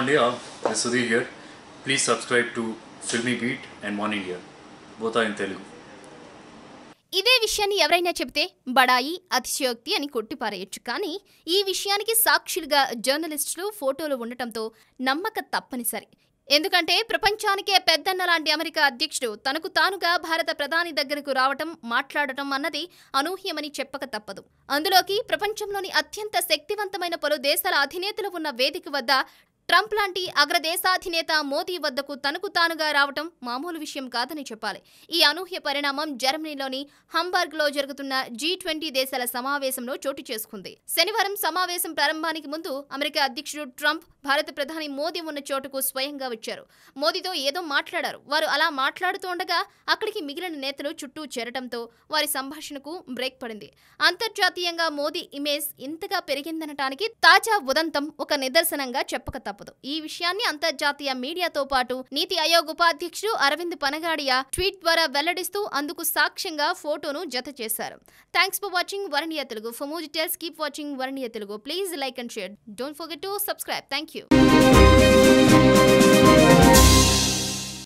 India, this is Sudhir here. Please subscribe to Filmy Beat and One India. Both are in Telugu. ఇదే విషయాన్ని ఎవరైనా చెబితే బడాయి అతిశయోక్తి అని కొట్టిపారేయొచ్చు. కానీ ఈ విషయానికి సాక్షులుగా జర్నలిస్టులు ఫోటోలు ఉండటంతో నమ్మక తప్పనిసరి. ఎందుకంటే ప్రపంచానికే పెద్దన్న లాంటి అమెరికా అధ్యక్షుడు తనకు తానుగా భారత ప్రధాని దగ్గరకు రావటం, మాట్లాడటం అన్నది అనూహ్యమని చెప్పక తప్పదు. అందులోకి ప్రపంచంలోని అత్యంత శక్తివంతమైన పలు దేశాల అధినేతలు ఉన్న వేదిక వద్ద ట్రంప్ లాంటి అగ్రదేశాధినేత మోదీ వద్దకు తనకు తానుగా రావటం మామూలు విషయం కాదని చెప్పాలి. ఈ అనూహ్య పరిణామం జర్మనీలోని హంబర్గ్లో జరుగుతున్న G20 దేశాల సమావేశంలో చోటు చేసుకుంది. శనివారం సమావేశం ప్రారంభానికి ముందు అమెరికా అధ్యక్షుడు ట్రంప్ భారత ప్రధాని మోదీ ఉన్న చోటుకు స్వయంగా వచ్చారు. మోదీతో ఏదో మాట్లాడారు. వారు అలా మాట్లాడుతుండగా అక్కడికి మిగిలిన నేతలు చుట్టూ చేరటంతో వారి సంభాషణకు బ్రేక్ పడింది. అంతర్జాతీయంగా మోదీ ఇమేజ్ ఇంతగా పెరిగిందనటానికి తాజా ఉదంతం ఒక నిదర్శనంగా చెప్పక తప్పదు. ఈ విషయాన్ని అంతర్జాతీయ మీడియాతో పాటు నీతి ఆయోగ్ ఉపాధ్యక్షుడు అరవింద్ పనగాడియా ట్వీట్ ద్వారా వెల్లడిస్తూ అందుకు సాక్ష్యంగా ఫోటోను జత చేశారు. Thanks for watching one India Telugu. For more details keep watching one India Telugu. Please like and share. Don't forget to subscribe. Thank you.